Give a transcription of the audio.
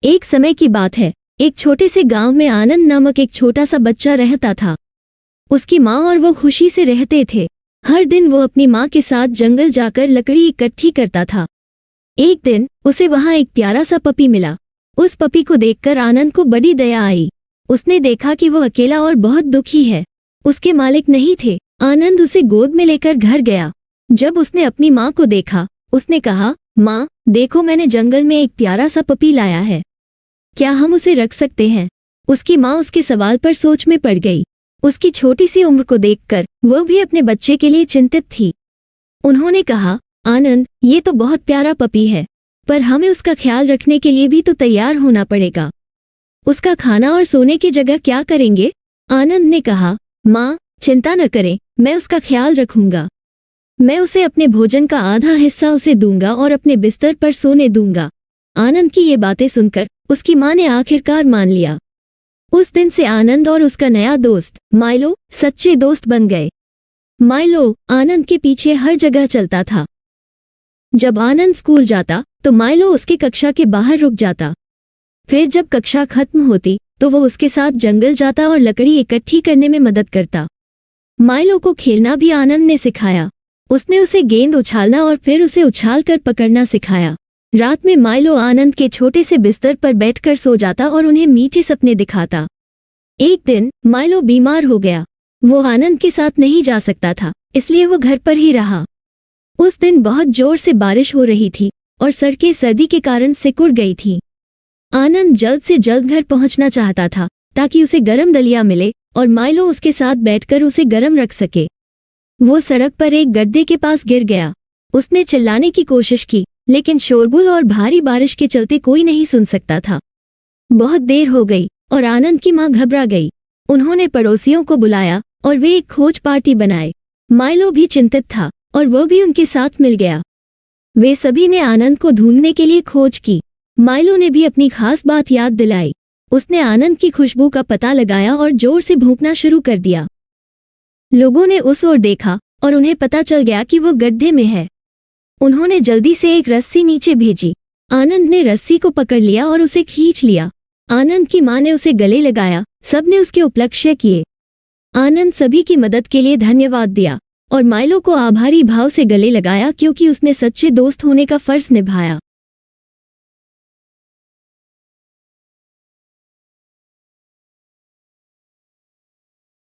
एक समय की बात है, एक छोटे से गांव में आनंद नामक एक छोटा सा बच्चा रहता था। उसकी माँ और वो खुशी से रहते थे। हर दिन वो अपनी माँ के साथ जंगल जाकर लकड़ी इकट्ठी करता था। एक दिन उसे वहाँ एक प्यारा सा पपी मिला। उस पपी को देखकर आनंद को बड़ी दया आई। उसने देखा कि वो अकेला और बहुत दुखी है। उसके मालिक नहीं थे। आनंद उसे गोद में लेकर घर गया। जब उसने अपनी माँ को देखा, उसने कहा, माँ, देखो मैंने जंगल में एक प्यारा सा पपी लाया है। क्या हम उसे रख सकते हैं? उसकी माँ उसके सवाल पर सोच में पड़ गई। उसकी छोटी सी उम्र को देखकर वो भी अपने बच्चे के लिए चिंतित थी। उन्होंने कहा, आनंद, ये तो बहुत प्यारा पपी है, पर हमें उसका ख्याल रखने के लिए भी तो तैयार होना पड़ेगा। उसका खाना और सोने की जगह क्या करेंगे? आनंद ने कहा, माँ, चिंता न करें, मैं उसका ख्याल रखूंगा। मैं उसे अपने भोजन का आधा हिस्सा उसे दूंगा और अपने बिस्तर पर सोने दूंगा। आनंद की ये बातें सुनकर उसकी माँ ने आखिरकार मान लिया। उस दिन से आनंद और उसका नया दोस्त माइलो सच्चे दोस्त बन गए। माइलो आनंद के पीछे हर जगह चलता था। जब आनंद स्कूल जाता तो माइलो उसके कक्षा के बाहर रुक जाता। फिर जब कक्षा खत्म होती तो वो उसके साथ जंगल जाता और लकड़ी इकट्ठी करने में मदद करता। माइलो को खेलना भी आनंद ने सिखाया। उसने उसे गेंद उछालना और फिर उसे उछालकर पकड़ना सिखाया। रात में माइलो आनंद के छोटे से बिस्तर पर बैठकर सो जाता और उन्हें मीठे सपने दिखाता। एक दिन माइलो बीमार हो गया। वो आनंद के साथ नहीं जा सकता था, इसलिए वो घर पर ही रहा। उस दिन बहुत जोर से बारिश हो रही थी और सड़कें सर्दी के कारण सिकुड़ गई थी। आनंद जल्द से जल्द घर पहुंचना चाहता था ताकि उसे गरम दलिया मिले और माइलो उसके साथ बैठकर उसे गरम रख सके। वो सड़क पर एक गड्ढे के पास गिर गया। उसने चिल्लाने की कोशिश की, लेकिन शोरगुल और भारी बारिश के चलते कोई नहीं सुन सकता था। बहुत देर हो गई और आनंद की माँ घबरा गई। उन्होंने पड़ोसियों को बुलाया और वे एक खोज पार्टी बनाए। माइलो भी चिंतित था और वह भी उनके साथ मिल गया। वे सभी ने आनंद को ढूंढने के लिए खोज की। माइलो ने भी अपनी खास बात याद दिलाई। उसने आनंद की खुशबू का पता लगाया और जोर से भौंकना शुरू कर दिया। लोगों ने उस ओर देखा और उन्हें पता चल गया कि वो गड्ढे में है। उन्होंने जल्दी से एक रस्सी नीचे भेजी। आनंद ने रस्सी को पकड़ लिया और उसे खींच लिया। आनंद की माँ ने उसे गले लगाया। सबने उसके उपलक्ष्य किए। आनंद सभी की मदद के लिए धन्यवाद दिया और माइलो को आभारी भाव से गले लगाया क्योंकि उसने सच्चे दोस्त होने का फर्ज निभाया।